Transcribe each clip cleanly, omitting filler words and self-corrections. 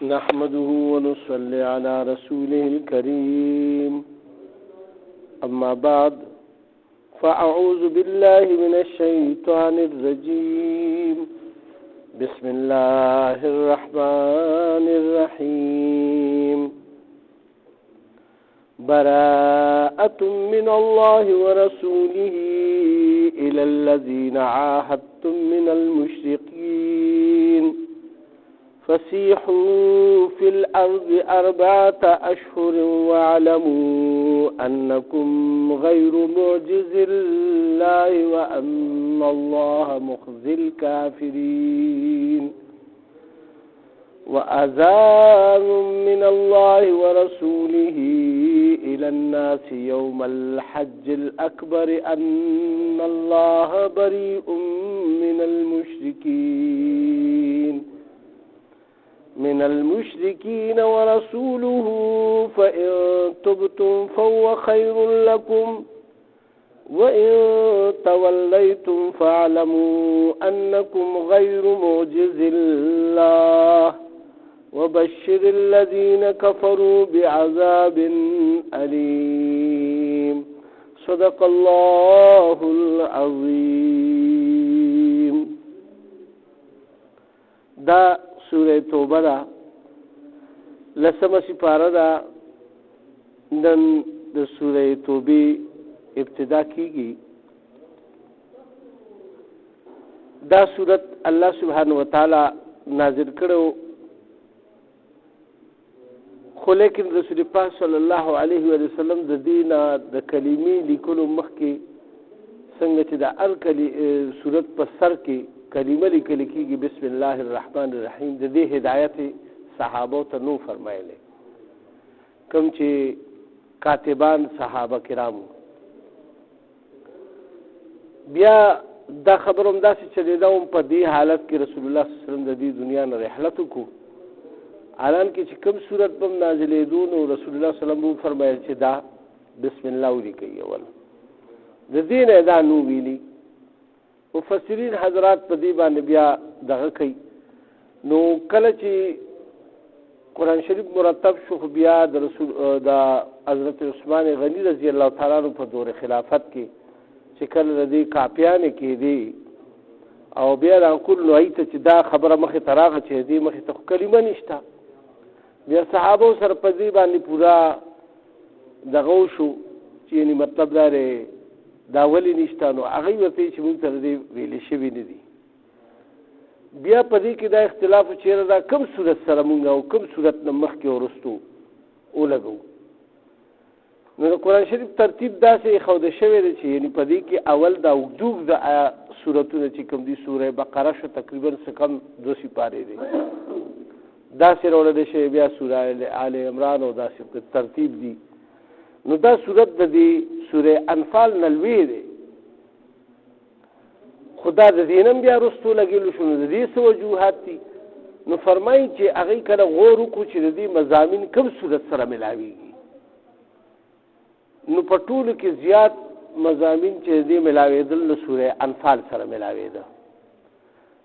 نحمده ونصلي على رسوله الكريم أما بعد فأعوذ بالله من الشيطان الرجيم بسم الله الرحمن الرحيم براءة من الله ورسوله إلى الذين عاهدتم من المشركين فسيحوا في الأرض 4 أشهر واعلموا أنكم غير معجز الله وأن الله مخزي الكافرين وأذان من الله ورسوله إلى الناس يوم الحج الأكبر أن الله بريء من المشركين ورسوله فإن تبتم فهو خير لكم وإن توليتم فاعلموا أنكم غير معجز الله وبشر الذين كفروا بعذاب أليم صدق الله العظيم. دا سورة توبه دا لسم سپاره دا نن د سورة توبه ابتدا کیږي. دا سورت الله سبحانه وتعالى نازل کړو خو لیکن رسول پاک صلی الله علیه و سلم د دینه د کلمې لیکلو مخکې څنګه چې د سورت په سر کې کلمه لیکل کېږي بسم الله الرحمن الرحیم د دې هدایت صحابه ته نو فرمایله کوم چې کاتبان صحابه کرامو. بیا دا خبروم داسې چلیدوم په دې حالت کې رسول الله صلی الله علیه وسلم د دې دنیا نه رحلت وکړو. الان کې چې کوم صورت بم نازلېدو نو رسول الله صلی الله علیه وسلم فرمایل چې دا بسم الله ولیکئ اول د دې نه دا نو ویلي. مفسرین حضرات په دې باندې بیا دغه کوي نو کله چې قرآن شریف مرتب شو بیا د رسول د حضرت عثمان غنی رضی الله تعالی عنہ په دور خلافت کې چې کله د دې کاپیانې کېدی او بیا د کل نوعیته چې دا خبره مخې ته راغله چې دې مخې ته کلمه نشته بیا صحابو سره په دې باندې پورا دغه شو چې یعنی مطلب دا دا ولی نشته نو هغه ورته چې موږ ته دې ویلې شوي نه دي. بیا په دې کې دا اختلاف چیرې دا کوم صورت سره موږ او کوم صورت نه مخکې ورستو ولګو. نو قرآن شریف ترتیب داسې خوده شوی دی چې یعنی په دې کې اول دا وجوب د سورتونه چې کوم دي سوره بقره شو تقریبا څه کم 2 سپارې دي داسې راوړل شوی بیا سوره آل عمران او داسې ترتیب دي. نو دا صورت د دې سوره انفال نلوي دی خدا د دینم بیا رستو لګیلو شو د دې څه وجوهات دي. نو فرمایي چې هغه کله غور وکړو چې د دې مضامین کوم صورت سره ملاويږي نو په ټولو کې زیات مضامین چې دې ملاوېدل نو سوره انفال سره ملاوېده.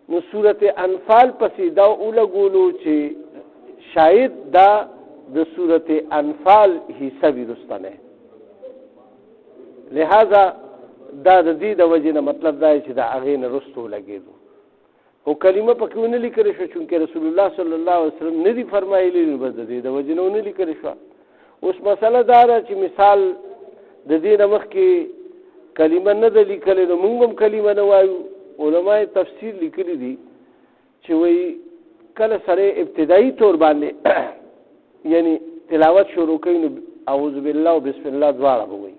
نو سوره انفال پسې دا ولګولو چې شاید دا د سورت انفال حصہ ورستنه لہذا دا د دې د وجې نه مطلب دا چې دا هغې نه رستو لګېدو خو کلمه پکې ونه لیکلی شوه چونکې رسول الله صلی الله علیه وسلم نه دي فرمایلی نو بس د دې د وجې نه ونه لیکلی شوه. اوس مسله دا ده چې مثال د دې نه مخکې کلمه نه ده لیکلی نو موږ هم کلمه نه وایو. علما تفسیر لیکلی دي چې وایي کله سره ابتدایي طور باندې یعنی تلاوت شروع کوي نو اعوذ بالله و بسم الله دواړه به وایي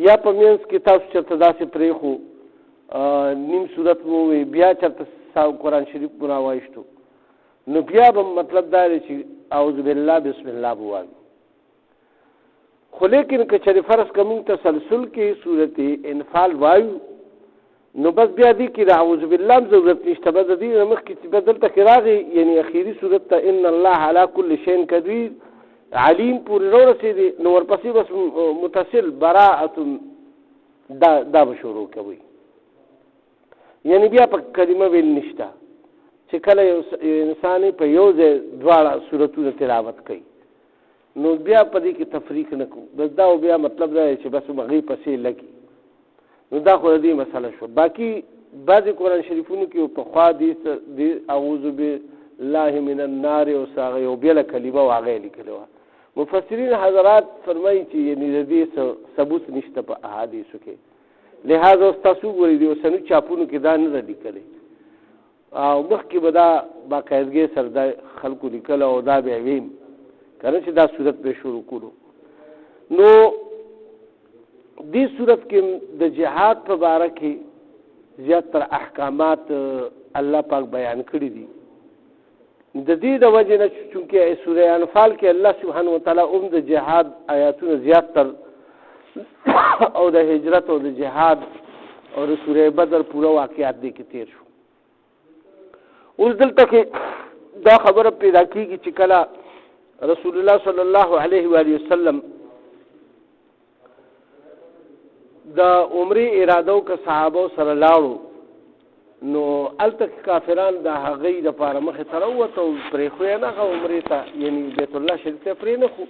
یا په منځ کې تاسو چېرته داسې پرېښو نیم صورت مو وایي بیا چېرته قرآن شریف مو راوایشتو نو بیا به مطلب دا دی چې اعوذ بالله بسم الله به وایو. خو لیکن که چېرې فرض که موږ تسلسل کې صورت انفال وایو نو بس بیا دې کې د اعوذ بالله هم ضرورت نشته بس د دې نه مخکې چې به دلته کې راغی یعنی اخري صورت ته ان الله علی کل شیء قدیر علیم پورې راورسېدې نو ورپسې بس متصل براءة دا به شروع کوي یعنی بیا په کلمه ویل نشته چې کله یو انسان په یو ځای دواړه سورتونه تلاوت کوي نو بیا په دې کې تفریق نه کوو بس دا بیا مطلب دا چې بس هغې پسې لګي نو دا خو د دې مسله شو. باقي بعضې قرآن شریفونو کې پخوا دې اعوذ بالله من النار او هغه یو بېله کلمه و هغه یې لیکلې وه. مفسرین حضرات فرمایي چې یعنې د دې ثبوت نشته په احادیثو کې، لہذا اوس تاسو وګورئ د اوسنیو چاپونو کې دا نه ده لیکلی او مخکې به دا باقاعدګۍ سره دا خلکو لیکله او دا به یې ویم که نه چې دا صورت به شروع کړو. نو دې صورت کې د جهاد په باره کې زیاتره احکامات الله پاک بیان کړي دي. د دې د وجې نه چونکې سوره انفال کې الله سبحانه وتعالی د جهاد آیاتونه زیاتر او د هجرت او د جهاد او د سوره بدر پوره واقعات دې کې تیر شو. اوس دلته کې دا خبره پیدا کېږي چې کله رسول الله صلی الله علیه و وسلم د عمرې اراده وکړه صحابو سره لاړو نو هلته کافران د هغې دپاره مخې ته راووته او پرېښو یې نه هغه عمرې ته یعنې بیت الله شریف ته پرې نه خو.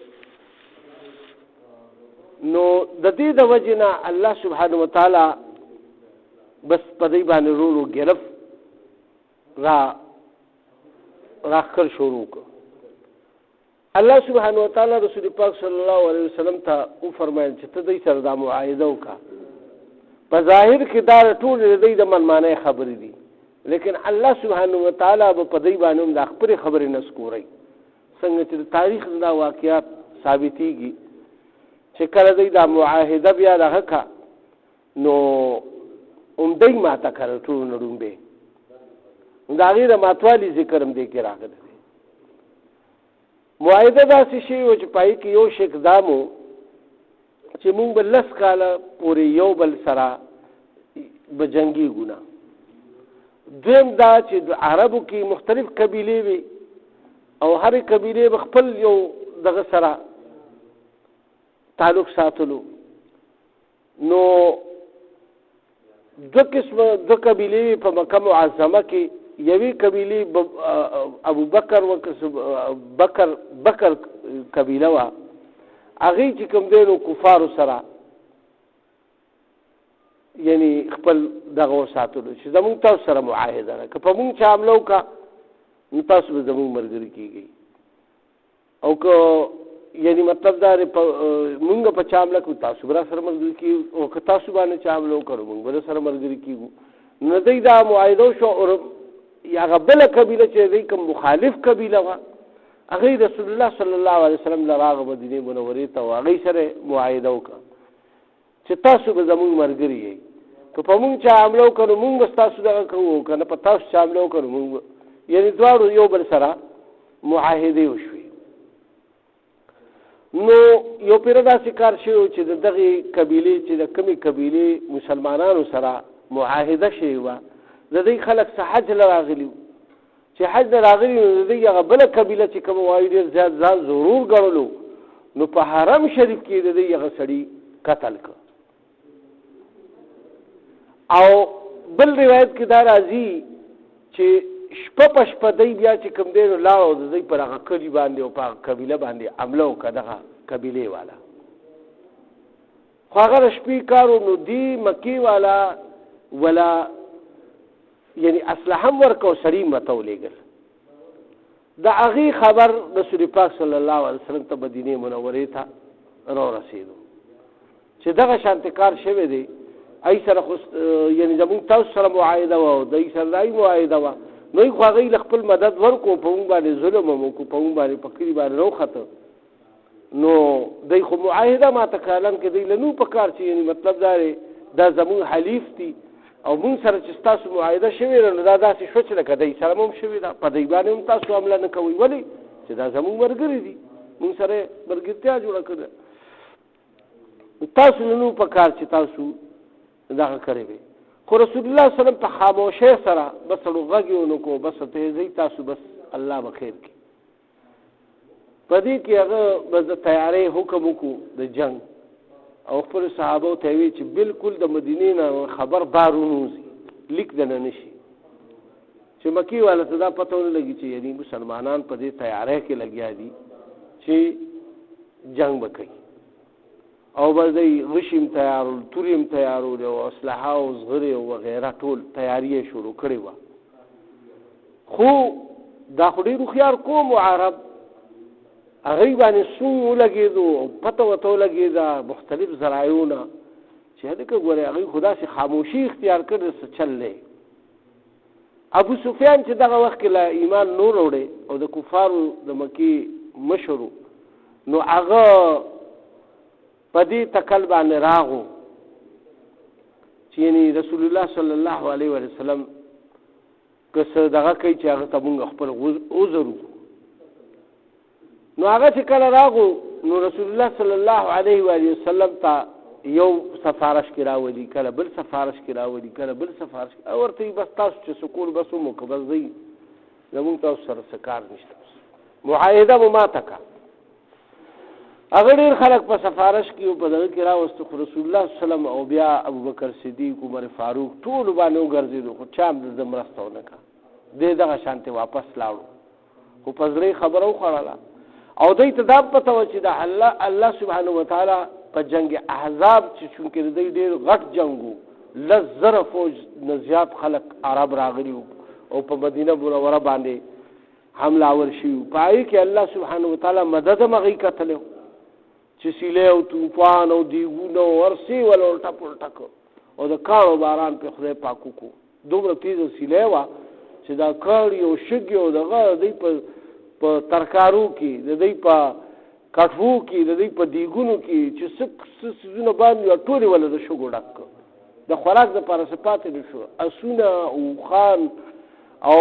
نو د دې د وجې نه الله سبحانه وتعالی بس په دې باندې ورو ګرف راخر شروع کړ. الله سبحانه وتعالی رسول پاک صلی الله علیه وسلم ته وفرمایل چې ته دوی سره دا معاهده وکړه. په ظاهر کې دا ټول د دوی د منمانۍ خبرې دي لیکن الله سبحانه وتعالی به په دوی باندې هم دا خپلې خبرې نسکورئ. څنګه چې د تاریخ دا واقعات ثابتېږي چې کله دوی دا معاهده بیا دغه کړه نو دوی ماته کړه ټول نه ړومبې د هغې د ماتوالي ذکر هم دې کې راغلی دی. معاهده داسې شی و چې په هغې کې یو شک دا مو چې مونږ به 10 کاله پورې یو بل سره به جنګېږو نه. دویم دا چې د عربو کې مختلف قبیلې وي او هرې قبیلې به خپل یو دغه سره تعلق ساتلو. نو دو قبیلې وي په مکه معظمه کې. یوې قبیلې ابو بکر بکر قبیله وه هغې چې کوم دی نو کفارو سره یعنی خپل دغه وساتلو چې زمونږ تاسو سره معاهده ده که په مونږ چا حمله وکړه نو تاسو به زمونږ ملګري کېږئ او که یعنی مطلب دا مونږ په چا حمله کړو تاسو به را سره ملګري کېږو او که تاسو باندې چا حمله وکړو مونږ به سره ملګري کېږو. نو دوی دا معاهده وشو او هغه بله قبیله چې دوی کوم مخالف قبیله وه هغې رسول الله صلی الله علیه وسلم له راغه مدینې منورې ته او هغې سره معاهده وکړه چې تاسو به زمونږ ملګري یئ که په مونږ چا حمله وکړو مونږ به ستاسو دغه کوو که نه په تاسو چا حمله وکړو مونږ یعنې دواړو یو بل سره معاهدې وشوې. نو یو پیره داسې کار شوی چې د دغې قبیلې چې د کومې قبیلې مسلمانانو سره معاهده شوې وه د دوی خلک څه حج له راغلي وو چې حج له راغلي نو د دوی هغه بله قبیله چې کومه وایي ډېر زیات ځان ضرور ګڼلو نو په حرم شریف کې د دوی هغه سړي قتل کړ. او بل روایت کې دا راځي چې شپه په شپه دوی بیا چې کوم دی نو لاړ او د دوی پر هغه کلي باندې او په هغه قبیله باندې حمله وکړه دغه قبیلې والا. خو هغه د شپې کار و نو دې مکې والا ولا یعنی اسلحه هم ورکړه او سړي هم ورته ولېږل. د هغې خبر رسول پاک صلی الله علیه وسلم ته مدینې منورې ته راورسېدو چې دغه شانتې کار شوی دی. ای سره خو یعنې زمونږ تاسو سره معاهده وه او دوی سره دای معاهده وه نو خو هغوی له خپل مدد ورکړو په مونږ باندې ظلم هم وکړو په مونږ باندې په کلي باندې راوخته نو دوی خو معاهده ماته کالن کې دوی له نو په کار چې یعنې مطلب دا زمونږ حلیف دي او مونږ سره چې ستاسو معاهده شوې ده نو دا داسې شو چې لکه دوی سره هم شوې ده په دوی باندې هم تاسو حمله نه کوئ. ولې چې دا زمونږ ملګري دي مونږ سره ملګرتیا جوړه کړې تاسو نو په کار چې تاسو دغه کړی وي. خو رسول الله صلی الله علیه وسلم په خاموشۍ سره بس غږ یې ونه کړو بس ته یې ځئ تاسو بس الله به خیر کړي. په دې کې هغه بس د تیارۍ حکم وکړو د جنګ او خپل صحابو ته وی چې بالکل د مدینې نه خبر بار ونوځي لیک دنه نشي چې چې مکی والا ته دا پته ونه لګي چې یعنی مسلمانان په دې تیاری کې لګیا دي چې جنگ وکړي او بس دی غشیم تیارول توریم تیارول او اسلحه او زغری او وغیره ټول تیاری شروع کړی و. خو دا خو ډېر هوښیار قوم و عرب، هغوی باندې سون ولګېدو او پته ورته ولګېده مختلف ذرایعونه چې هلکه ګورې هغوی خو داسې خاموشي اختیار کړې څه چل دی. ابو سفیان چې دغه وخت کې لا ایمان نور وړی او د کفارو د مکې مشر نو هغه په دې تکل باندې راغو چې یعنی رسول الله صلی الله علیه وسلم که څه دغه کوي چې هغه ته مونږ خپل عذر وکړو. نو هغه چې کله راغو نو رسول الله صلی الله علیه وسلم ته یو سفارش کې راولي، کله بل سفارش کې راولي، کله بل سفارش او ورته بس تاسو چې سکول بس مو که بس دی زمونږ تاسو سره څه کار نشته، معاهده مو ماته کړه. هغه ډېر خلک په سفارش کې او په دغه کې راوستو، خو رسول الله صلی الله علیه وسلم او بیا ابوبکر صدیق عمر فاروق ټول باندې وګرځېدو، خو چا هم د مرسته ونه کړه. دی دغه شانتې واپس لاړو، خو په زړه یې خبره وخوړله او دوی ته دا پته وه چې د الله سبحانه وتعالی په جنگ احزاب چې چونکې د دوی ډېر غټ جنګ و، 10,000 فوج نه زیات خلک عرب راغلي وو او په مدینه منوره باندې حمله آور شوي وو. په هغې کې الله سبحانه وتعالی مدد هم هغوی کتلی و چې سیلې او توپان او دیګونه او هر څه یې ول الټه پلټه کړ او د کاڼو باران پې خدای پاک وکړو. دومره تیزه سیلې وه چې دا کاڼي او شګې او دغه دوی په ترکارو کې، د دوی په کټوو کې، د دوی په دیګونو کې چې څه څیزونه باندې ټول یې وله د شګو ډک کړ. د خوراک دپاره څه پاتې نه شو. اسونه اوښان او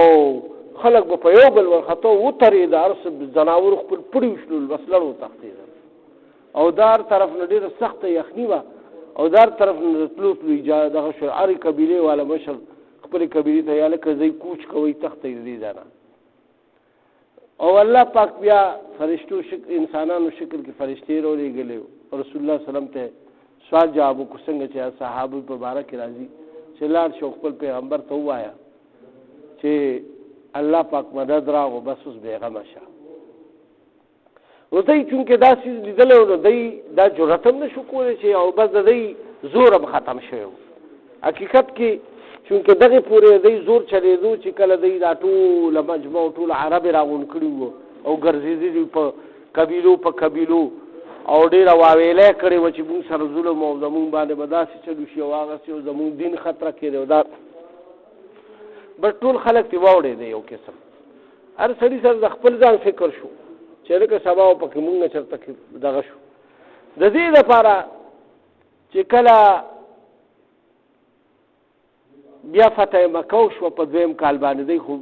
خلک به په یو بل ورخطو وترېده، هر څه ځناور خپل پړي وشلول، بس لړ وتښتېدل او دار طرف نه ډېره سخته یخني وه او دار طرف نه تلو اجازه دغه شو. هرې قبیلې والا مشر خپلې قبیلې ته یا لکه ځئ کوچ کوئ تښتئ د دې ځایه. او الله پاک بیا فرشتو شکل انسانانو شکل کې فرشتې راولېږلې او رسول الله صلی الله علیه وسلم ته سوال جواب وکړو څنګه چې صحابه په باره کې راځي چې لاړ شو خپل پیغمبر ته ووایه چې الله پاک مدد راغو، بس اوس بېغمه شه. نو دی چونکې دا څیز لیدلی و نو دی دا جرأت هم نه شو کولی چې او بس د دی زور هم ختم شوی و. حقیقت کې چونکې دغې پورې دی زور چلېدو چې کله دی دا ټوله مجموع ټول عرب یې راغونډ کړي وو او ګرځېدلي په قبیلو په قبیلو او ډېره واویلی کړې وه چې مونږ سره ظلم او زمونږ باندې به داسې چلو شي او هغسې او زمونږ دین خطره کېدی او دا بس ټول خلک ترې واوړېده. یو قسم هر سړي سره د خپل ځان فکر شو چې لکه سبا او پکې مونږ نه چېرته کې دغه شو. د دې دپاره چې کله بیا فتح مکه وشوه په دویم کال باندې دی خو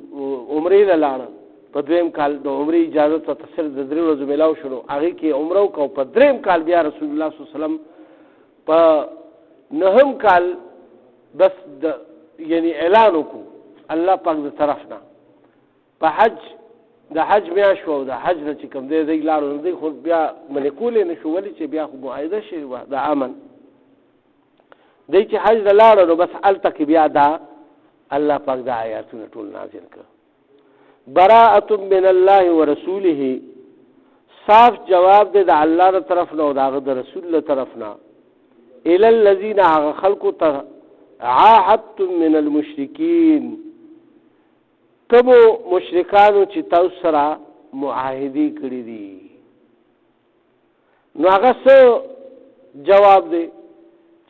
عمرې له لاړه، په دویم کال د عمرې اجازه ته صرف د 3 ورځو میلاو شروع، هغې کې عمره وکړو. په دریم کال بیا رسول الله صلی الله علیه وسلم په 9م کال بس یعنی اعلان وکړو الله پاک د طرف نه په حج د حج میاشت وه او د حج نه چې کوم دی لاړو نو دی خو بیا منې کولی نه شو، ولې چې بیا خو معاهده شوې وه د امن. دی چې حج ته لاړه نو بس هلته کې بیا دا الله پاک دا آیاتونه ټول نازل کړه. براءة من الله ورسوله، صاف جواب دی د الله له طرف نه او د هغه د رسول له طرف نه. الی الذین، هغه خلکو ته عاهدتم من المشرکین، کومو مشرکانو چې تاسو سره معاهدې کړي دي. نو هغه څه جواب دی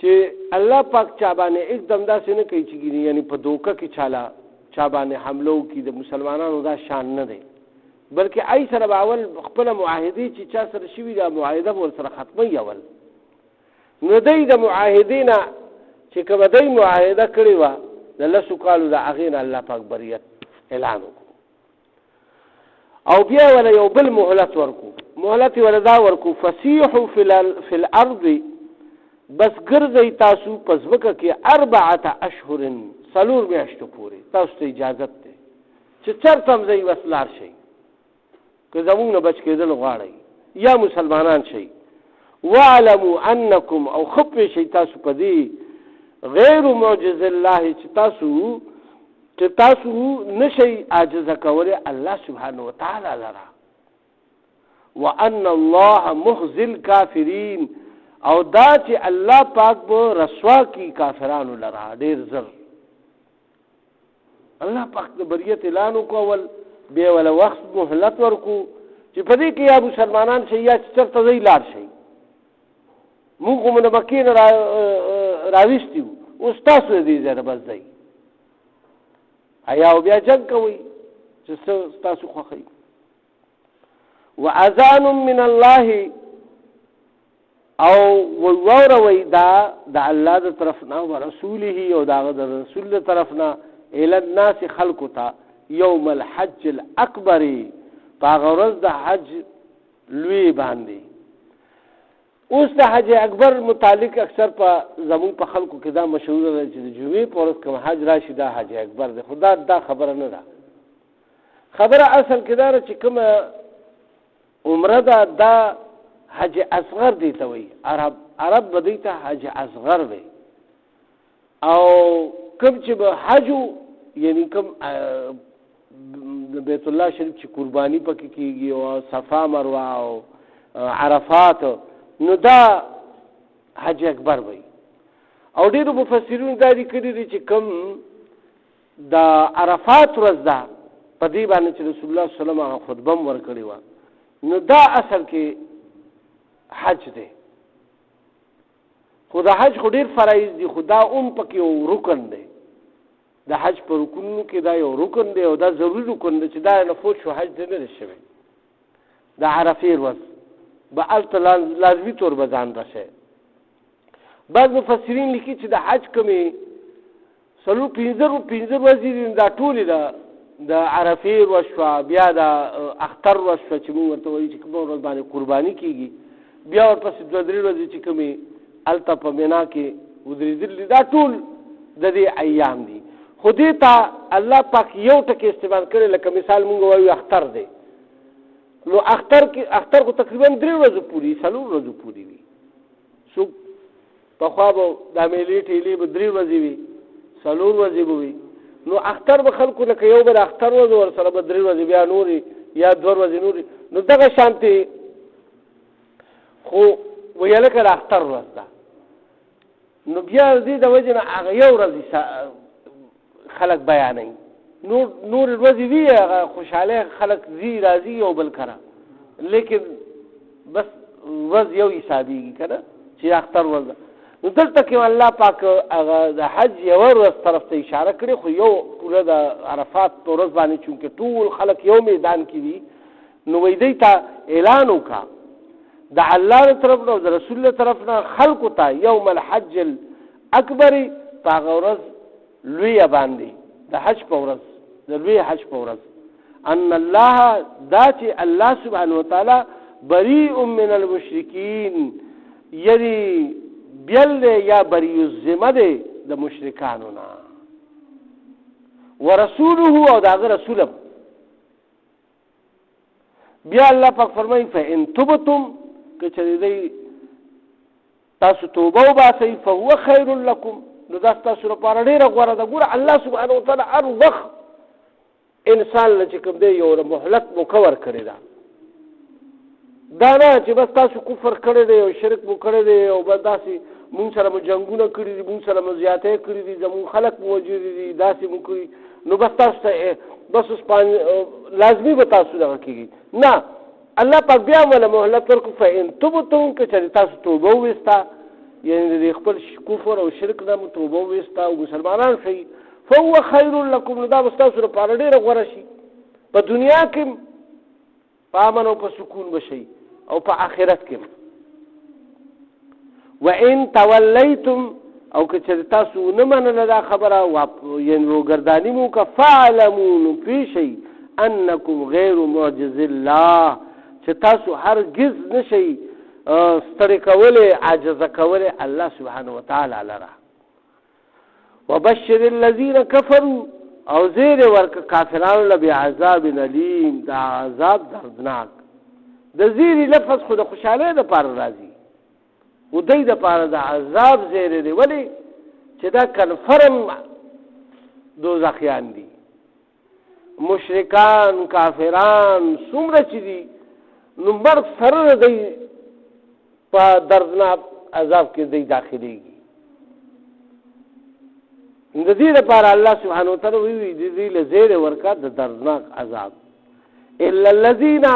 چې الله پاک چا باندې एकदम داسې نه کوي چې یعنی په دوکه کې چا باندې حمله وکړي. د مسلمانانو دا شان نه دی، بلکې ای سره به اول خپله معاهدې چې چا سره شوي دا معاهده به ورسره ختموي اول. نو دی د معاهدې نه چې کومه دی معاهده کړې وه د 10 کالو د هغې نه الله پاک بریت اعلان وکړو او بیا ولا یو بل مهلت ورکو. مهلت ولا دا ورکو فسیحو فی الارض، بس ګرځئ تاسو په ځمکه کې 4 اشهر 4 میاشتو پورې تاسو ته اجازت دی چې چېرته هم ځئ بس لاړ شئ، که زمونږ نه بچ کېدل غواړئ یا مسلمانان شئ. واعلموا انکم، او خپې شئ تاسو په دې غیر معجز الله چې تاسو چې تاسو نشئ عاجزه کولی الله سبحانه وتعالی لره. وان الله مخزي الكافرين، او دا چې الله پاک به رسوا کی کافرانو لره ډیر زر. الله پاک د بریت اعلان وکول، بیا ولا وخت مهلت ورکو چې په دې کې یا مسلمانان شي یا چرته ځای لاړ شي. موږ هم د مکې نه راویستي وو، اوس تاسو دې ځای بس ځئ ایا بیا جنګ کوئ چې تاسو خوښئ. واذان من الله، او وروي دا د الله د طرفنا او رسوله او دا د رسول د طرفنا الى الناس خلقتا يوم الحج الاكبر، پاغورز د حج لوی باندې. اوس د حج اکبر متعلق اکثر په زمون په خلکو کې دا مشهور دی چې د جمعې په ورځ کوم حج راشي دا حج اکبر دی. خدا دا خبره نه ده. خبره اصل کې دا چې کوم عمره دا حج اصغر دی ته وایي. عرب به دی ته حج اصغر وي. او کوم چې به حج یعنی کوم د بیت الله شریف چې قربانی پکې کیږي او صفا مروه او عرفات، نو دا حج اکبر وي. او ډیرو مفسرین دا لیکلي دي چې کوم د عرفات ورځ ده په دې باندې چې رسول الله صلی الله علیه وسلم خطبه ورکړې وه، نو دا اصل کې حج دی. خو د حج خو ډیر فرایض دي، خو دا پکې یو رکن دی. د حج په رکنونو کې دا یو رکن دی او دا ضروري رکن دی چې دا نه فوت شو حج دی نه دی شوی. د عرفې ورځ به هلته لازمي طور به ځان رسئ. بعض مفسرین لیکي چې د حج کومې څلور پنځه ورځې دي، دا ټولې د عرفې ورځ شوه، بیا د اختر ورځ شوه چې موږ ورته وایي چې کومه ورځ باندې قرباني کېږي، بیا ورپسې دوه درې ورځې چې کومې هلته په مینا کې ودرېدلي، دا ټول د دې ایام دي. خو دې ته الله پاک یو ټکی استعمال کړی، لکه مثال موږ وایو اختر دی. نو اختر خو تقریبا 3 ورځې پورې 4 ورځې پورې وي. څوک پخوا به دا میلې ټیلې به 3 ورځې وي، 4 ورځې به وي. نو اختر به خلکو لکه یو به د اختر ورځ ورسره به 3 ورځې بیا نورې یا 2 ورځې نورې، نو دغه شانتې خو ویله که د اختر ورځ ده، نو بیا دې د وجې نه هغه یو ورځ خلک بیانوي. نور ورځې وي هغه خوشحالی خلک ځي راځي یو بل کره، لیکن بس ورځ یو حسابېږي که نه چې اختر ورځ ده. نو دلته کې الله پاک هغه د حج یوه ورځ طرف ته اشاره کړې، خو یو پوره د عرفات په ورځ باندې چونکې ټول خلک یو میدان کې وي، نو وایي دی ته اعلان وکړه د الله له طرف نه او د رسول له طرف نه خلکو ته یوم الحج الاکبر په هغه ورځ لویه باندې د حج په ورځ، د لوی حج په ورځ، ان الله دا چې الله سبحانه وتعالی بریء من المشرکین، یعنی بیل دی یا بریء الذمه دی د مشرکانو نه، ورسوله او د هغه رسولم. بیا الله پاک فرمایي فإن تبتم، که چېرې تاسو توبه وباسئ فهو خیر لکم، نو دا ستاسو لپاره ډېره غوره ده. ګوره الله سبحانه وتعالی هر وخت انسان له چې کوم دی یو مهلت مکور کړې ده. دا نه چې بس تاسو کفر کړی دی او شرک مو کړی دی او بس داسې مونږ سره مو جنګونه کړي دي، مونږ سره مو زیاتۍ کړي دي، زمونږ خلک مو وژلي دي، داسې مو کړي، نو بس تاسو ته بس اوس لازمي به تاسو دغه کېږي. نه، الله پاک بیا وله مهلت ورکړو فإن تبتم، که چېرې تاسو توبه وویسته، یعنې د خپل کفر او شرک نه مو توبه وویسته او مسلمانان شئ، فهو خیر لکم، نو دا به ستاسو لپاره ډېره غوره شي. په دنیا کې په امن او په سکون به شئ او په آخرت کې. وإن تولیتم، او که چېرې تاسو ونه منله دا خبره یعنې روګرداني مو وکړه، فاعلموا، نو پوه شئ انکم غیر معجز الله، چې تاسو هرګز نشئ ستړي کولی، عاجزه کولی الله سبحانه وتعالی لره. وبشر الذین کفروا، او زیرې ورکړه کافرانو له بعذاب علیم، دا عذاب دردناک. د زیرې لفظ خو د خوشحالۍ دپاره راځي، خو دی دپاره د عذاب زیرې دی. ولې؟ چې دا کنفرم دوزخیان دي. مشرکان کافران څومره چې دي نو مرګ سره دی په دردناک عذاب کې دی داخليږي. د دې لپاره الله سبحانه وتعالی وی د دې لزیر ورکا د دردناک عذاب الا الذين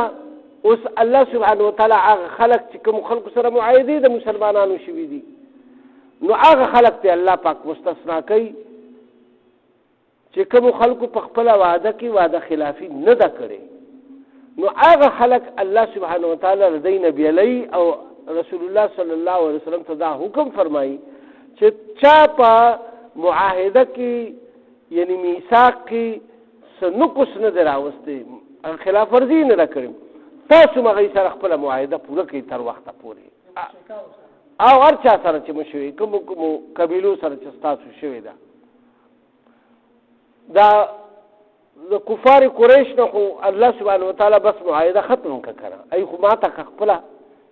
اوس الله سبحانه وتعالی هغه خلق چې کوم خلق سره معاهده د مسلمانانو شوي دي نو هغه خلق ته الله پاک مستثنا کوي چې کوم خلق په خپل وعده کې وعده خلافي نه ده کړې نو هغه خلق الله سبحانه وتعالی رضی نبی علی او رسول الله صلی الله علیه وسلم ته دا حکم فرمایي چې چا په معاهده کې یعنی میثاق کې سنقص نه دراوسته خلاف ورزي نه کړم تاسو مغه سره خپل معاهده پوره کړئ تر وخته پورې او هر چا سره چې مشوي کوم قبيلو سره چې تاسو شوي دا د کفار قریش نه خو الله سبحانه وتعالی بس معاهده ختم کړه ای خو ماته خپل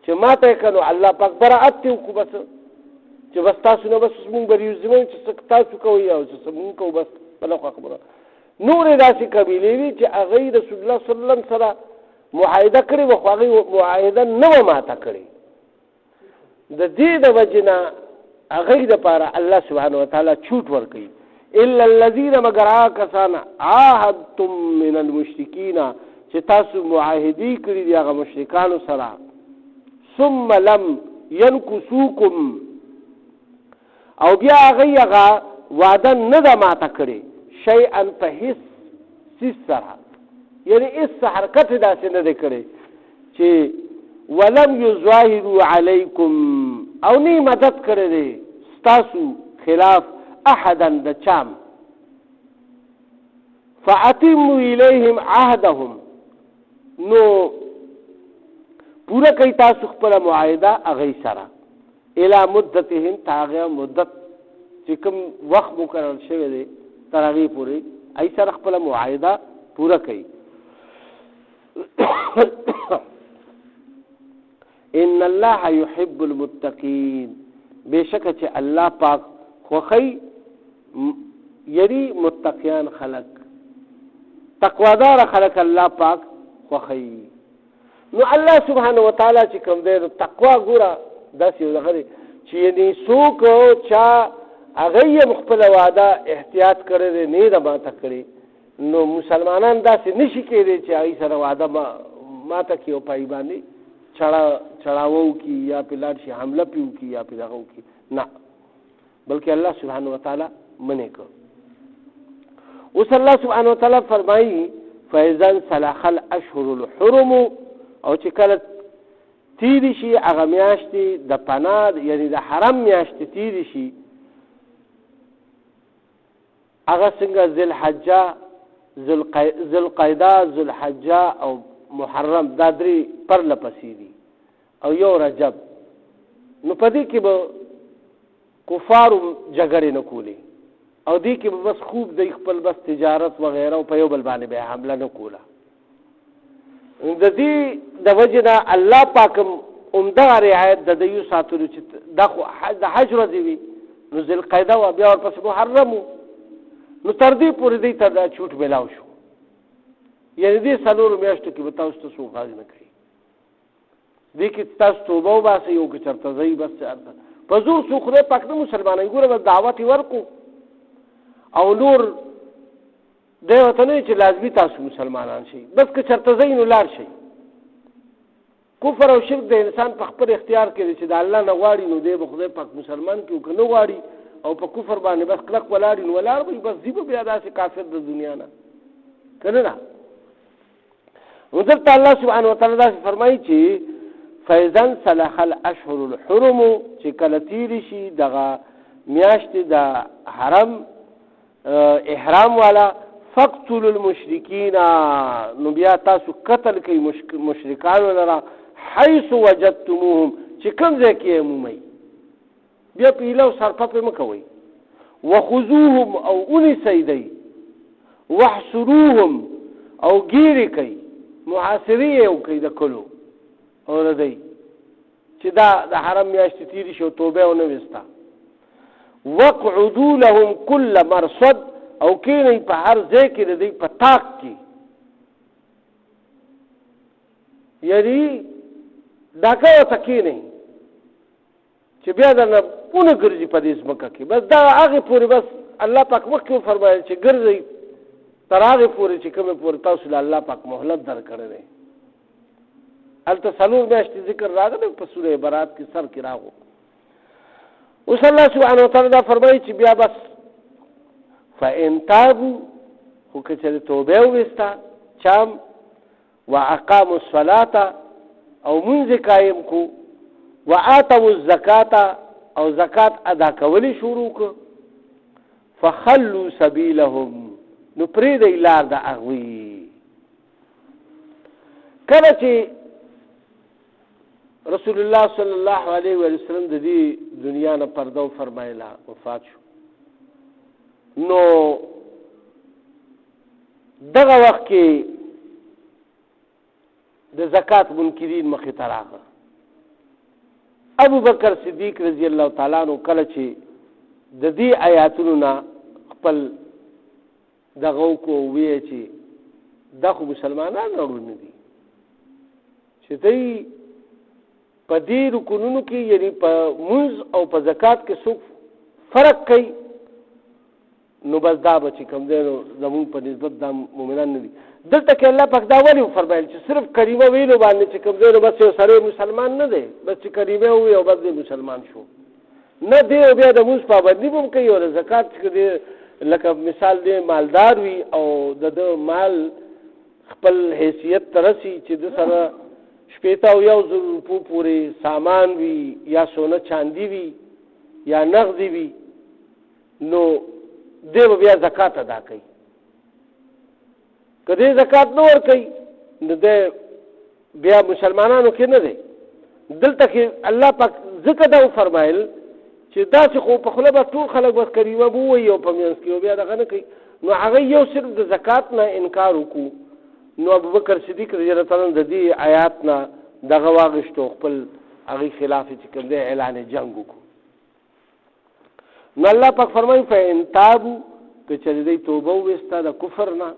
چې ماته کنو الله پاک برائت کو بس چې بس تاسو نو بس مونږ بریو زمون چې تاسو کوی او چې مونږ کو بس بل خبره نور داسې قبیلې وی چې هغه رسول الله صلی الله علیه وسلم سره معاهده کړې و خو هغه معاهده نه ماته کړې د دې د وجنه هغه د پاره الله سبحانه وتعالی چھوٹ ورکړي الا الذين مگر کسان عاهدتم من المشركين چې تاسو معاهدي کړی دی هغه مشرکانو سره ثم لم ينكثوكم او بیا هغه وعده نه ده ماته کړی شيئا فهس سره یعنی اس حرکت داسې نه ده کړی چې ولم يظاهروا عليكم او نه مدد کړی دی تاسو خلاف احدا د چام فاتموا اليهم عهدهم نو پورا کوي تاسو خپل معاهده هغه سره الى مدتهم تاغه مدت چې کوم وخت مقرر شوی دی تر هغه پورې ای سره خپل معاهده پورا کوي ان الله يحب المتقين بشک چې الله پاک خوخی یری متقیان خلق تقوادار خلق الله پاک خوخی نو الله سبحانه وتعالی چې کوم دې تقوا ګوره داسې یو دغه چې یعنی څوک چا هغه خپل وعده احتیاط کړی نه ده ماته کړی نو مسلمانان داسې نشي کېدی چې هغه سره وعده ماته کې او پای باندې چړاوو کی یا پلاټ شي حمله پیو کی یا پیداغو کی نه بلکې الله سبحانه وتعالی منع کو اوس الله سبحانه وتعالی فرمایي فاذا سلخ الاشهر الحرم او چې کله تیری شي هغه میاشتې د پناه یعنی د حرم میاشتې تیری شي هغه څنګه ذوالقعده ذوالحجه او محرم دا درې پر لپسې دي او یو رجب نو پدې کې به کفار جګړې نه کولې او دې کې به بس خوب د خپل بس تجارت وغیرہ او په یو بل باندې به حمله نه کوله د دې د وجنه الله پاکم عمده رعایت د دیو ساتلو چې د حج ورځې وي نو ذوالقعده او بیا ورپسې محرم نو تر دې پورې دې ته دا چھوٹ ملاو شو یعنی دې څلور میاشتو کې به تاسو ته څوک غاز نه کوي دې کې تاسو توبه وباسئ یو که چېرته ځئ بس په زور څو خدای پاک نه مسلمانان ګوره به دعوت یې ورکړو او نور دی ورته نه چې لازمي تاسو مسلمانان شئ بس که چېرته ځئ نو لاړ شئ کفر او شرک د انسان په خپل اختیار کې دی چې د الله نه غواړي نو دی به خدای پاک مسلمان کړي او که نه غواړي او په کفر باندې بس کلک ولاړ نو ولاړ به بس ځي به بیا داسې کافر د دنیا نه که نه ده وذلك الله سبحانه وتعالى دا فرمایي چې فاذا سلخ الاشهر الحرم چې کله تیری شي دغه میاشت د حرم احرام والا فقتلوا المشركين نو بیا تاسو قتل کوي مشرکان لرا حيث وجدتموهم چې کوم ځای کې مومي بیا پیلو سرپه په مکوي وخذوهم او اني سيدي واحصروهم او ګيري کوي محاصره او کوي د کلو او ردی چې دا د حرم میاشت تیری شو توبه او نه وستا وقعدوا لهم كل مرصد او کینی په هر ځای کې د دې په طاق کې یعنی ډاکه ورته کینی چې بیا درنه پونه ګرځي په دې ځمکه کې بس دا هغې پورې بس الله پاک مخکې وفرمایل چې ګرځئ تر هغې پورې چې کومې پورې تاسو له الله پاک مهلت درکړی دی هلته 4 میاشتې ذکر راغلی په سوره برات کې سر کې راغو اوس الله سبحانه وتعالی دا فرمایي چې بیا بس فإن تابوا خو که چېرې توبه وویسته چام واقاموا الصلاة او منځ قایم کو وآتوا الزکاة او زکات ادا کولی شروع کو فخلوا سبیلهم نو پرېږدئ لار د هغوی کله چې رسول الله صلی الله علیه وسلم د دې دنیا نه پرده فرمایله وفات شو نو دغه وخت کې د زکات منکرین مخې ته راغله ابو بکر صدیق رضی الله تعالی عنہ کله چې د دې آیاتونو نه خپل دغه کو وی چې دغه مسلمانان راغلي دي چې دوی په دې رکونونو کې یعنی په منځ او په زکات کې څوک فرق کوي نو بس دا به چې کوم دی نو زمونږ په نسبت دا مؤمنان نه دي دلته کې الله پاک دا ولې وفرمایل چې صرف کریمه ویلو باندې چې کوم دی نو بس یو سړی مسلمان نه دی بس چې کریمه ووایي او بس دی مسلمان شو نه دی او بیا د مونځ پابندي به هم کوي او د زکات چې دی لکه مثال دی مالدار وي او د مال خپل حیثیت ته رسي چې د سره 1,000 روپو پورې سامان وي یا سونه چاندي وي یا نغدي وي نو دی به بیا زکات ادا کوي که دی زکات نه ورکوي نو دی بیا مسلمانانو کې نه دی دلته کې الله پاک ځکه دا وفرمایل چې داسې خو په خوله به ټول خلک بس کریمه به ووایي او په منځ کې بیا دغه نه کوي نو هغه یو صرف د زکات نه انکار وکړو نو ابوبکر صدیق رضی الله تعالی عنہ د دې آیات نه دغه واغشتو خپل هغې خلاف چې کوم دی اعلان جنګ وکړو نو الله پاک فرمایي فإن تابوا که چېرې دوی توبه وویسته د کفر نه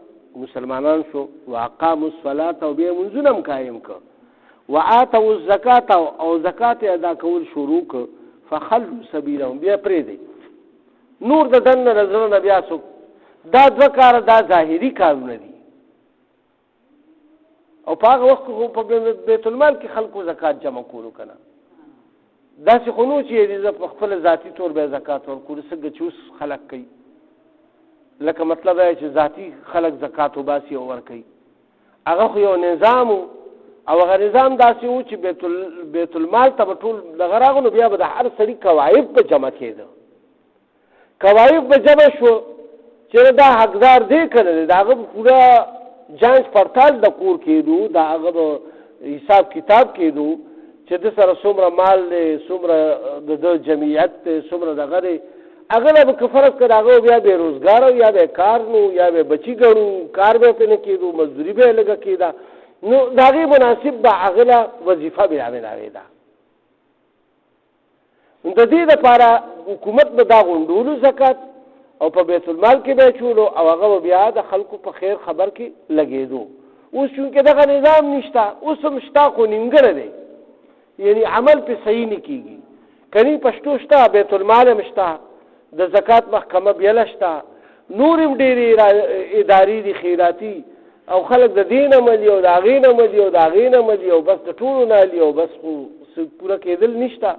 مسلمانان شو واقاموا الصلاة او بیا منځونه هم قایم کړه وآتوا الزکاة او زکات ادا کول شروع کړه فخلوا سبیلهم بیا پرېږدئ نور د دننه د زړه نه بیا څوک دا 2 کاره دا ظاهري کارونه دي او په هغه وخت خو په بیت المال کې خلکو زکات جمع کولو که نه داسې خو نو چې زه په خپل ذاتي طور به زکات ورکړو څنګه چې اوس خلک کوي لکه مطلب دی چې ذاتي خلک زکات وباسي او ورکوي هغه خو یو نظام او هغه نظام داسې و چې بیت المال ته به ټول دغه راغلو بیا به د هر سړي کوایف به جمع کېده کوایف به جمع شو چې دا حقدار دی که نه دی د هغه به پوره جانچ پړتال د کور کېدو د هغه به حساب کتاب کېدو چې د سره څومره مال دی څومره د جمعیت دی څومره دغه دی هغه به که فرض کړه هغه بیا بېروزګار یا به کار نو یا به بچي ګڼو کار به پرې نه کېدو مزدوري به یې لږه کېده نو د هغې مناسب به هغه له وظیفه به راوېده د دې دپاره حکومت به دا غونډولو زکات او په بیت المال کې به چولو او هغه بیا د خلکو په خیر خبر کې لګېدو اوس چونکې دغه نظام نشته اوس هم شته خو نیمګړی دی یعنی عمل پې صحیح نه کېږي کنی پښتو شته بیت المال هم شته د زکات محکمه بیله شته نور هم ډېرې ادارې دي خیراتي او خلک د دې نه ملي او د هغې نه ملي او د هغې نه ملي او بس د ټولو نه علي او بس خو پوره کېدل نشته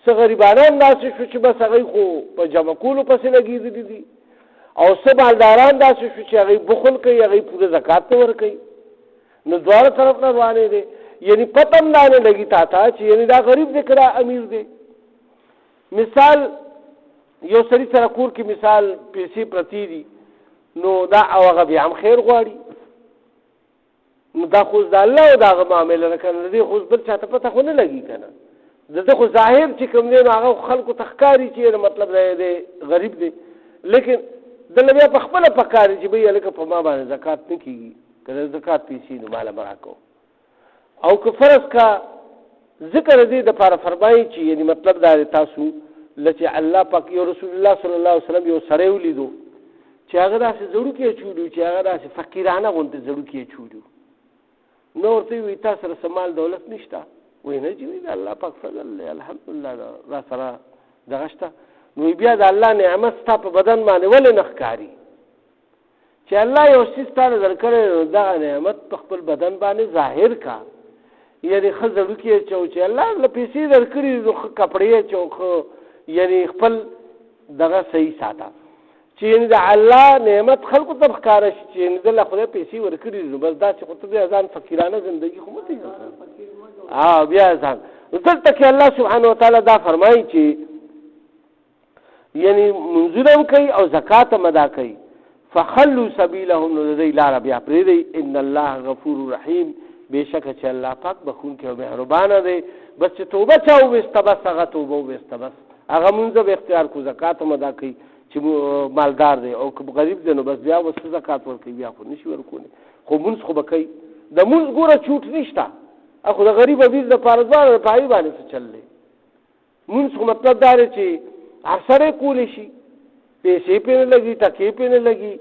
څه غریبانان داسې شو چې بس هغوی خو په جمع کولو پسې لګېدلي دي او څه مالداران داسې شو چې هغوی بخل کوي هغوی پوره زکات نه ورکوي نو دواړه طرف نه روانې دی یعنی پته هم دا نه لګي تا ته چې یعنی دا غریب دی که دا امیر دی مثال یو سړي سره کور کې مثال پیسې پرتې دي نو دا او هغه بیا هم خیر غواړي نو دا خو د الله او د هغه معامله نه که نه د دې خو بل چا ته پته خو نه لګي که نه د ده خو ظاهر چې کوم دی نو هغه خلکو ته ښکاري چې مطلب دی غریب دی لیکن دله بیا په خپله پکاري چې بهی هلکه په ما باندې زکات نه کېږي که د زکات پیسې نو ماله به راکوو او که فرض کا ذکر دې دپاره فرمایي چې یعنی مطلب دا دی تاسو چې الله پاک یو رسول الله صلی الله علیه وسلم یو سړی ولیدو چې هغه داسې زړوکي اچولي چې هغه داسې فقیرانه غوندې زړوکي اچولي نو ورته وایي تا سره څه مال دولت نشته وایي نه چې د الله پاک فضل دی الحمدلله را سره دغه شته نو بیا د الله نعمت ستا په بدن باندې ولې نه ښکاري چې الله یو څیز تا له درکړی نو دغه نعمت په خپل بدن باندې ظاهر کا یعنې ښه زړوکي اچو چې الله له پیسې درکړي نو ښه کپړې اچو ښه یعنې خپل دغه صحیح ساته چې یعنې د الله نعمت خلکو ته ښکاره شي چې یعنې ده له خدای پیسې ورکړي نو بس داسې خو ته بیا ځان فقیرانه زندګي خو مه تېروه بیا ځان نو دلته کې الله سبحانه وتعالی دا فرمایي چې یعنې منځونه هم کوي او زکات هم ادا کوي فخلوا سبیلهم نو د دوی لاره بیا پرېږدئ ان الله غفور رحیم بېشکه چې الله پاک بخونکی او مهربانه دی بس چې توبه چا وویسته بس هغه توبه وویسته بس هغه مونځ به اختیار کړو زکات هم ادا کوي چې مالدار دی او که غریب دی نو بس بیا ورته زکات ورکوي بیا خو نشي ورکولی خو مونځ خو به کوي د مونځ ګوره چوټ نشته خو د غریب حدیث دپاره دواړه په هغې باندې څه چل دی مونځ خو مطلب دا دی چې هر سړی کولی شي پیسې پرې نه لګي ټکې پرې نه لګي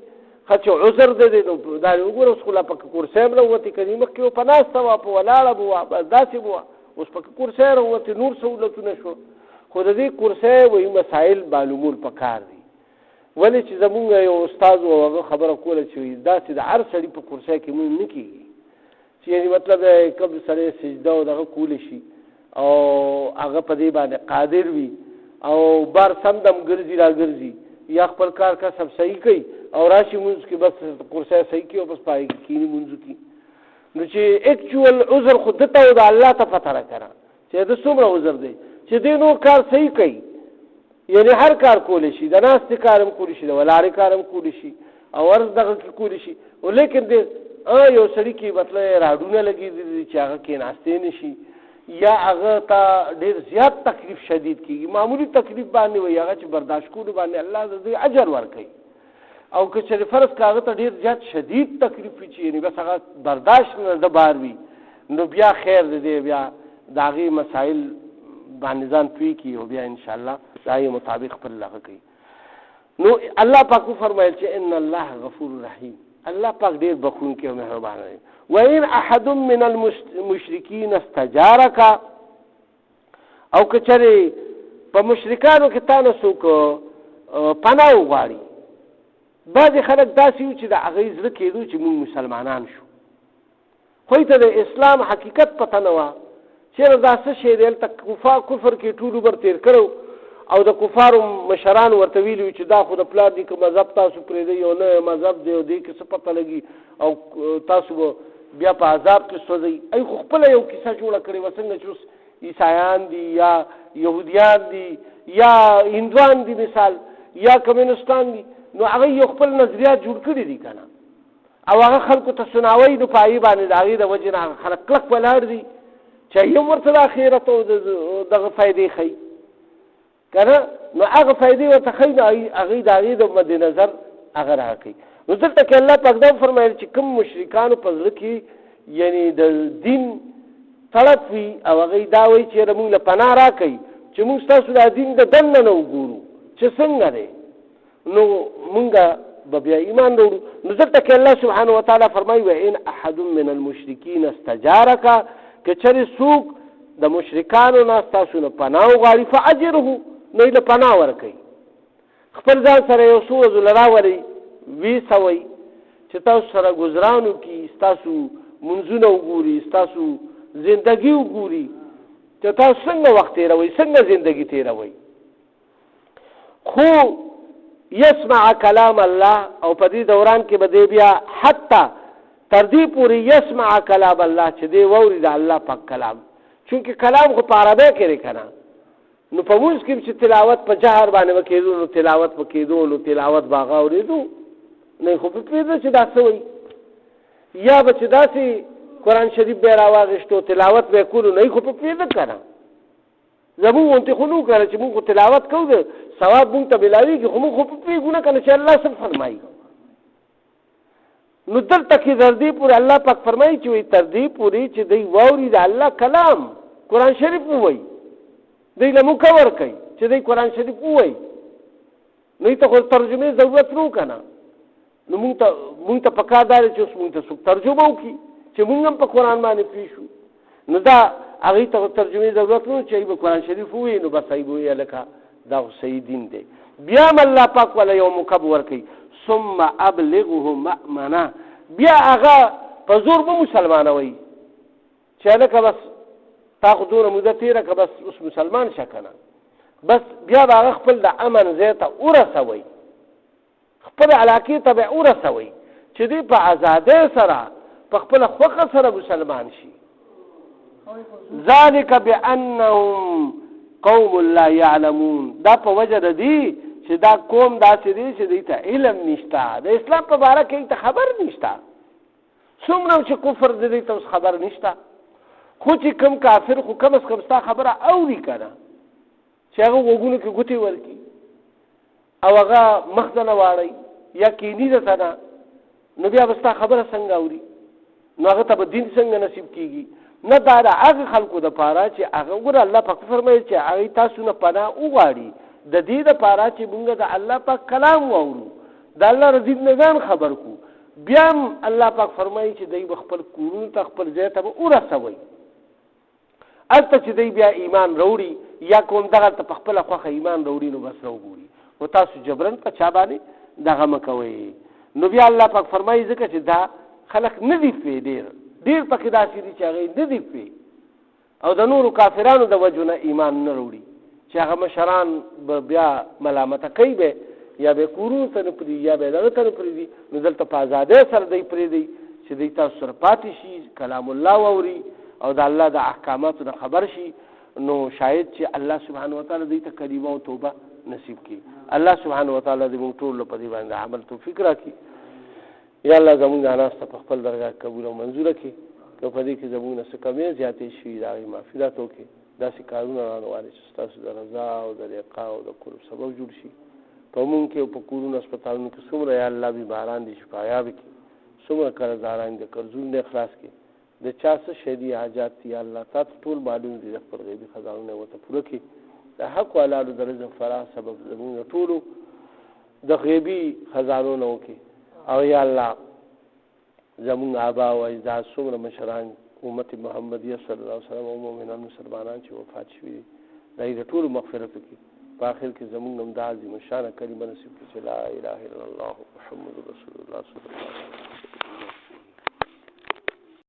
ښه چې عذر دی نو دا وګوره اوس خو لا پکې کرسۍ هم راووتې که نه مخکې په ناسته وه په ولاړه به وه داسې به وه اوس پکې کرسۍ راووتې نور سهولتونه شو خو د دې کرسۍ وایي مسایل معلومول پکار دي ولې چې زمونږ یو استاد و هغه خبره کوله چې داسې د هر سړي په کرسۍ کې مونږ نه کېږي چې یعنې مطلب کوم سړی سجده او دغه کولی شي او هغه په دې باندې قادر وي او بار سم دم ګرځي را ګرځي یا خپل کار کسب صحیح کوي او راشي مونځ کې بس کرسۍ صحیح کوي او بس پای کې کینی مونځو کې نو چې اکچوال عذر خو دته او د الله ته پته راکړه چې د څومره عذر دی چې دې نور کار صحیح کوي یعنی هر کار کولی شي د ناستې کار هم کولی شي د ولاړې کار هم کولی شي او ورځ دغه کې کولی شي او لیکن دې یو سړي کې مطلب راډونه لګېدلي دي چې هغه کېناستې نه شي یا هغه ته ډېر زیات تکلیف شدید کېږي معمولي تکلیف باندې وایي هغه چې برداشت کولو باندې الله د دوی اجر ورکوي او که چېرې فرض که هغه ته ډېر زیات شدید تکلیف وي چې یعنې بس هغه برداشت نه د بار وي نو بیا خیر دی بیا د هغې مسایل باندې ځان پوه کړي او بیا انشاءالله د هغې مطابق خپل هغه کوي نو الله پاک وفرمایل چې ان الله غفور رحیم الله پاک ډېر بخونکی او مهربانه دی وإن أحد من المشرکین استجارک او که چېرې په مشرکانو کې تا نه څوک پناه وغواړي بعضې خلک داسې وي چې د هغوی زړه کېدو چې موږ مسلمانان شو خو ته د اسلام حقیقت پته نه وه چېرې دا څه شی دی هلته کفر کې ټول عمر تېر کړی او د کفارو مشرانو ورته ویلي چې دا خو د پلار دی که مذهب تاسو پرېږدئ یو نوی مذهب دی او دې کې څه پته لګي او تاسو به بیا په عذاب کې سوځئ ای خو خپله یو کیسه جوړه کړې وه څنګه چې اوس عیسایان دي یا یهودیان دي یا هندوان دي مثال یا کمیونستان دي نو هغه یو خپل نظریات جوړ کړي دي که نه او هغه خلکو ته سناوی نو په هغې باندې د هغې د وجې نه هغه خلک کلک ولاړ دي چې هم ورته د آخرت او دغه فایدې ښیي که نه نو هغه فایدې ورته ښیي نو هغې د هغې د مد نظر هغه راکوي نو دلته کې الله پاک دا فرمایل چې کوم مشرکانو په زړه کې یعنې د دین طرف وي او هغوی دا وایي چې یاره مونږ له پناه راکوي چې مونږ ستاسو دا دین د دننه نه وګورو چې څنګه دی نو مونږ به بیا ایمان راوړو نو دلته کې الله سبحانه وتعالی فرمایي وإن أحد من المشرکین استجارک که چېرې څوک د مشرکانو نه ستاسو نه پناه وغواړي فأجره نو یې له پناه ورکوي خپل ځان سره یو څو ورځو له راولئ وی سوئ چې تاسو سره ګزران وکړي ستاسو منځونه وګوري ستاسو زندګي وګوري چې تاسو څنګه وخت تېروئ څنګه زندګي تېروئ خو یسمع کلام الله او په دې دوران کې به دی بیا حتی تر دې پورې یسمع کلام الله چې دی واوري د الله پاک کلام چونکې کلام خو په عربی کې دی که نه نو په مونځ کې چې تلاوت په جهر باندې به کېدو نو تلاوت به کېدو نو تلاوت به هغه اورېدو نه خو په پوهېده چې دا څه وایي یا به چې داسې قرآن شریف به یې راواغېشتو تلاوت به یې کولو نه خو په پوهېده که نه زمونږ غوندې خو نه وکړه چې مونږ خو تلاوت کوو د ثواب مونږ ته ملاوېږي خو مونږ خو په پوهېږو نه که نه چې الله څه فرمایي نو دلته کې تر دې پورې الله پاک فرمایي چې وایي تر دې پورې چې دوی واوري د الله کلام قرآن شریف ووایي دوی له موږ ورکوي چې دوی قرآن شریف ووایي نو ته خو ترجمې ضرورت نه و که نه نو مونږ ته پکار دی چې اوس مونږ ته څوک ترجمه وکړي چې مونږ هم په قرآن باندې پوه شو. نو دا هغې ته ترجمې ضرورت نه چې به قرآن شریف ووایي نو بس هغې به ووایي هلکه دا خو صحیح دین دی. بیا هم الله پاک والا یو مکب ورکوي ثم ابلغه مأمنه، بیا هغه په زور به مسلمانوئ چې هلکه بس تا خو دومره موده تېره که بس اوس مسلمان شه که نه، بس بیا به هغه خپل د امن ځای ته ورسوئ، خپل علاقې ته به ورسوئ چې دوی په ازادۍ سره په خپله خوښه سره مسلمان شي. ذلک بانهم قوم لا يعلمون، دا په وجه د دې چې دا قوم داسې دی چې دوی ته علم نشته، د اسلام په باره کې ته خبر نشته. څومره چې کفر د دوی ته اوس خبر نشته، خو چې کوم کافر خو کم از کم ستا خبره اوري که نه، چې هغه غوږونو کې ګوتې ورکړي او هغه مخ ته نه واړئ یا کیني درته نه، نو بیا به ستا خبره څنګه اوري؟ نو هغه ته به دین څنګه نصیب کېږي؟ نه دا د هغه خلکو دپاره چې هغه ګوره الله پاک فرمایي چې هغې تاسو نه پناه وغواړي د دې دپاره چې موږ د الله پاک کلام واورو، د الله رضید نه ځان خبر کړو. بیا هم الله پاک فرمایي چې دوی به خپل کورونو ته خپل ځای ته به ورسوئ. هلته چې دوی بیا ایمان راوړي یا کوم دغلته په خپله خوښه ایمان راوړي نو بس راوګوري، خو تاسو جبرن په چا باندې دغه مه کوئ. نو بیا الله پاک فرمایي ځکه چې دا خلک نه دي پوه، ډېر پکې داسې دي چې هغې نه دي پوه او د نورو کافرانو د وجو نه ایمان نه راوړي چې هغه مشران به بیا ملامته کوي به یا به کورونو ته نه پرېږدي یا به دغه ته نه پرېږدي. نو دلته په ازادۍ سره دوی پرېږدي چې دوی تاسو سره پاتې شي، کلام الله واوري او د الله د احکاماتو نه خبر شي. نو شاید چې الله سبحانه وتعالی دوی ته کلمه او توبه نصیب کړي. الله سبحانه وتعالی دې موږ ټول په دې باندې عمل توفیق راکړي. یا الله زموږ د ناسته په خپل درګاه قبول او منظوره کړي، که په دې کې زموږ نه څه کمې زیاتې شوي د هغې معافیت وکړي. داسې کارونه رانغواړي چې ستاسو د رضا او د لقا او د قرب سبب جوړ شي. په مونږ کې او په کورونو هسپتالونو کې څومره یا الله بیماران دي شفایاب کړي، څومره قرضداران دي قرضونه دې خلاص کړي، د چا څه شی دي حاجات دي یا الله تا ته ټول معلوم دي، د خپل غیبي خزانونه ورته پوره کړي. د حق والاو د رزق فراخ سبب زموږ ټولو د غیبي خزانو نه وکړي. او یا الله زموږ آبا او اجداد څومره مشران امت محمدیه صلی الله علیه وسلم او مؤمنان مسلمانان چې وفات شوي دي د هغې د ټولو مغفرت وکړي. په آخر کې زموږ هم دا عظیم الشانه کلمه نصیب کړي چې لا اله الا الله محمد رسول الله صلی الله علیه وسلم.